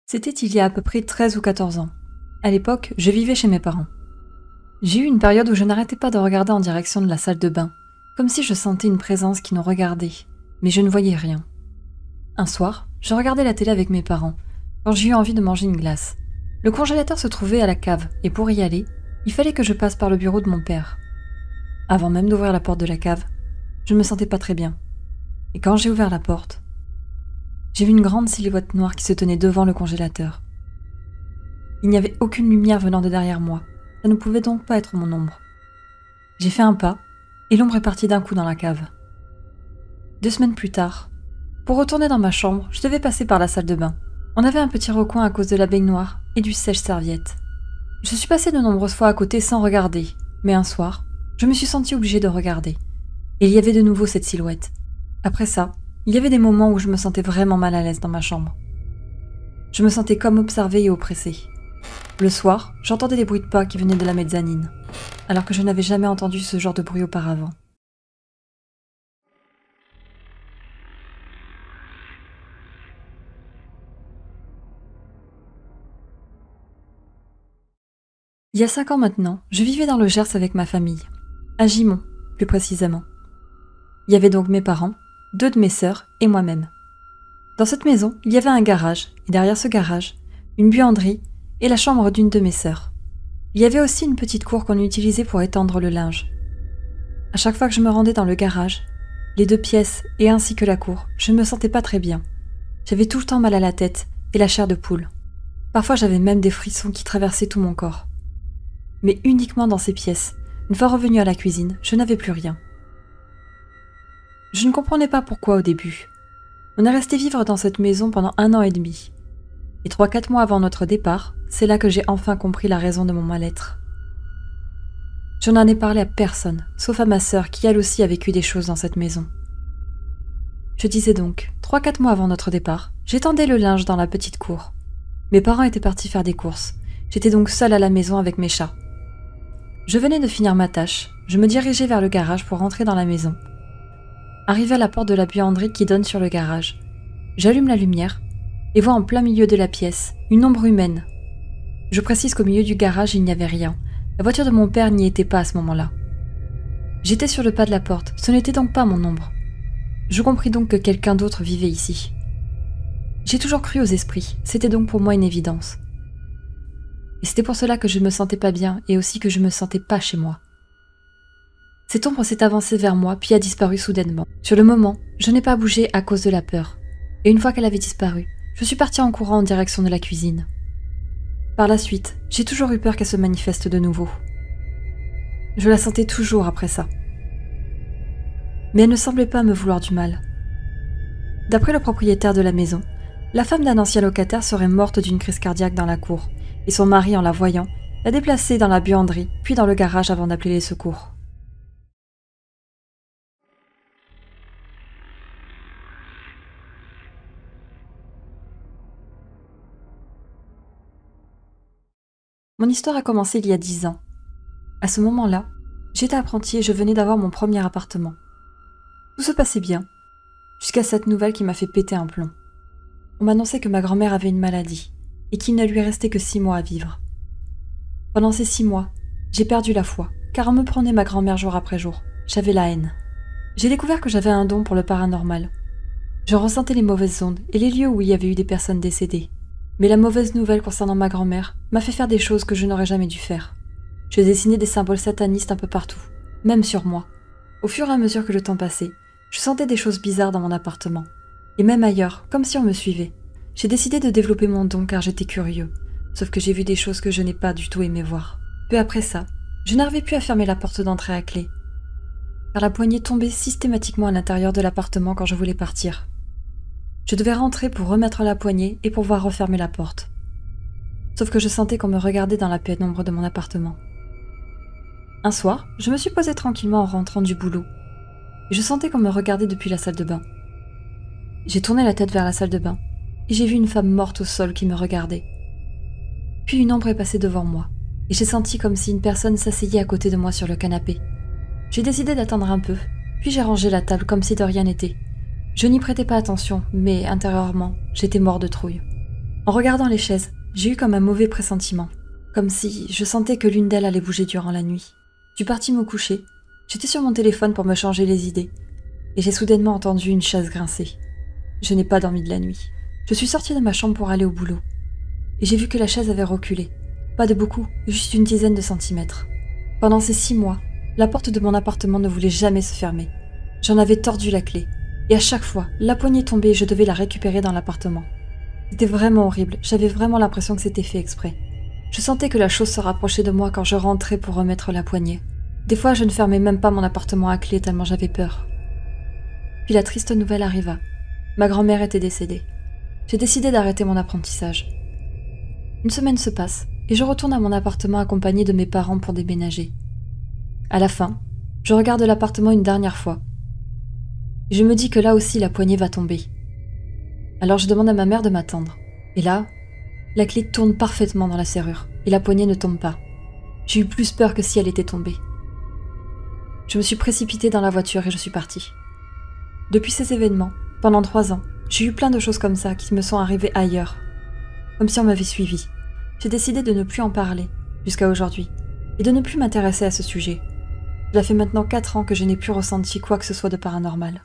C'était il y a à peu près 13 ou 14 ans. À l'époque, je vivais chez mes parents. J'ai eu une période où je n'arrêtais pas de regarder en direction de la salle de bain, comme si je sentais une présence qui nous regardait, mais je ne voyais rien. Un soir, je regardais la télé avec mes parents, quand j'ai eu envie de manger une glace. Le congélateur se trouvait à la cave, et pour y aller, il fallait que je passe par le bureau de mon père. Avant même d'ouvrir la porte de la cave, je ne me sentais pas très bien. Et quand j'ai ouvert la porte, j'ai vu une grande silhouette noire qui se tenait devant le congélateur. Il n'y avait aucune lumière venant de derrière moi, ça ne pouvait donc pas être mon ombre. J'ai fait un pas, et l'ombre est partie d'un coup dans la cave. 2 semaines plus tard, pour retourner dans ma chambre, je devais passer par la salle de bain. On avait un petit recoin à cause de la baignoire et du sèche-serviette. Je suis passée de nombreuses fois à côté sans regarder, mais un soir, je me suis sentie obligée de regarder. Et il y avait de nouveau cette silhouette. Après ça, il y avait des moments où je me sentais vraiment mal à l'aise dans ma chambre. Je me sentais comme observée et oppressée. Le soir, j'entendais des bruits de pas qui venaient de la mezzanine, alors que je n'avais jamais entendu ce genre de bruit auparavant. Il y a 5 ans maintenant, je vivais dans le Gers avec ma famille, à Gimont, plus précisément. Il y avait donc mes parents, 2 de mes sœurs et moi-même. Dans cette maison, il y avait un garage, et derrière ce garage, une buanderie et la chambre d'une de mes sœurs. Il y avait aussi une petite cour qu'on utilisait pour étendre le linge. À chaque fois que je me rendais dans le garage, les 2 pièces et ainsi que la cour, je ne me sentais pas très bien. J'avais tout le temps mal à la tête et la chair de poule. Parfois j'avais même des frissons qui traversaient tout mon corps. Mais uniquement dans ces pièces, une fois revenue à la cuisine, je n'avais plus rien. Je ne comprenais pas pourquoi au début. On est resté vivre dans cette maison pendant 1 an et demi. Et 3-4 mois avant notre départ, c'est là que j'ai enfin compris la raison de mon mal-être. Je n'en ai parlé à personne, sauf à ma sœur qui elle aussi a vécu des choses dans cette maison. Je disais donc, 3-4 mois avant notre départ, j'étendais le linge dans la petite cour. Mes parents étaient partis faire des courses. J'étais donc seule à la maison avec mes chats. Je venais de finir ma tâche, je me dirigeais vers le garage pour rentrer dans la maison. Arrivé à la porte de la buanderie qui donne sur le garage, j'allume la lumière et vois en plein milieu de la pièce une ombre humaine. Je précise qu'au milieu du garage il n'y avait rien. La voiture de mon père n'y était pas à ce moment-là. J'étais sur le pas de la porte, ce n'était donc pas mon ombre. Je compris donc que quelqu'un d'autre vivait ici. J'ai toujours cru aux esprits, c'était donc pour moi une évidence. Et c'était pour cela que je ne me sentais pas bien et aussi que je me sentais pas chez moi. Cette ombre s'est avancée vers moi puis a disparu soudainement. Sur le moment, je n'ai pas bougé à cause de la peur. Et une fois qu'elle avait disparu, je suis partie en courant en direction de la cuisine. Par la suite, j'ai toujours eu peur qu'elle se manifeste de nouveau. Je la sentais toujours après ça. Mais elle ne semblait pas me vouloir du mal. D'après le propriétaire de la maison, la femme d'un ancien locataire serait morte d'une crise cardiaque dans la cour, et son mari, en la voyant, l'a déplacée dans la buanderie, puis dans le garage avant d'appeler les secours. Mon histoire a commencé il y a 10 ans. À ce moment-là, j'étais apprentie et je venais d'avoir mon premier appartement. Tout se passait bien, jusqu'à cette nouvelle qui m'a fait péter un plomb. On m'annonçait que ma grand-mère avait une maladie et qu'il ne lui restait que 6 mois à vivre. Pendant ces 6 mois, j'ai perdu la foi, car on me prenait ma grand-mère jour après jour. J'avais la haine. J'ai découvert que j'avais un don pour le paranormal. Je ressentais les mauvaises ondes et les lieux où il y avait eu des personnes décédées. Mais la mauvaise nouvelle concernant ma grand-mère m'a fait faire des choses que je n'aurais jamais dû faire. Je dessinais des symboles satanistes un peu partout, même sur moi. Au fur et à mesure que le temps passait, je sentais des choses bizarres dans mon appartement. Et même ailleurs, comme si on me suivait. J'ai décidé de développer mon don car j'étais curieux. Sauf que j'ai vu des choses que je n'ai pas du tout aimé voir. Peu après ça, je n'arrivais plus à fermer la porte d'entrée à clé. Car la poignée tombait systématiquement à l'intérieur de l'appartement quand je voulais partir. Je devais rentrer pour remettre la poignée et pouvoir refermer la porte. sauf que je sentais qu'on me regardait dans la pénombre de mon appartement. Un soir, je me suis posée tranquillement en rentrant du boulot, et je sentais qu'on me regardait depuis la salle de bain. J'ai tourné la tête vers la salle de bain, et j'ai vu une femme morte au sol qui me regardait. Puis une ombre est passée devant moi, et j'ai senti comme si une personne s'asseyait à côté de moi sur le canapé. J'ai décidé d'attendre un peu, puis j'ai rangé la table comme si de rien n'était. Je n'y prêtais pas attention, mais intérieurement, j'étais mort de trouille. En regardant les chaises, j'ai eu comme un mauvais pressentiment, comme si je sentais que l'une d'elles allait bouger durant la nuit. Je suis partie me coucher, j'étais sur mon téléphone pour me changer les idées, et j'ai soudainement entendu une chaise grincer. Je n'ai pas dormi de la nuit. Je suis sortie de ma chambre pour aller au boulot, et j'ai vu que la chaise avait reculé. Pas de beaucoup, juste une dizaine de centimètres. Pendant ces 6 mois, la porte de mon appartement ne voulait jamais se fermer. J'en avais tordu la clé, et à chaque fois, la poignée tombait et je devais la récupérer dans l'appartement. C'était vraiment horrible, j'avais vraiment l'impression que c'était fait exprès. Je sentais que la chose se rapprochait de moi quand je rentrais pour remettre la poignée. Des fois, je ne fermais même pas mon appartement à clé tellement j'avais peur. Puis la triste nouvelle arriva. Ma grand-mère était décédée. J'ai décidé d'arrêter mon apprentissage. Une semaine se passe, et je retourne à mon appartement accompagné de mes parents pour déménager. À la fin, je regarde l'appartement une dernière fois. Et je me dis que là aussi la poignée va tomber. Alors je demande à ma mère de m'attendre. Et là, la clé tourne parfaitement dans la serrure, et la poignée ne tombe pas. J'ai eu plus peur que si elle était tombée. Je me suis précipitée dans la voiture et je suis partie. Depuis ces événements, pendant 3 ans, j'ai eu plein de choses comme ça qui me sont arrivées ailleurs. Comme si on m'avait suivi. J'ai décidé de ne plus en parler, jusqu'à aujourd'hui, et de ne plus m'intéresser à ce sujet. Cela fait maintenant 4 ans que je n'ai plus ressenti quoi que ce soit de paranormal.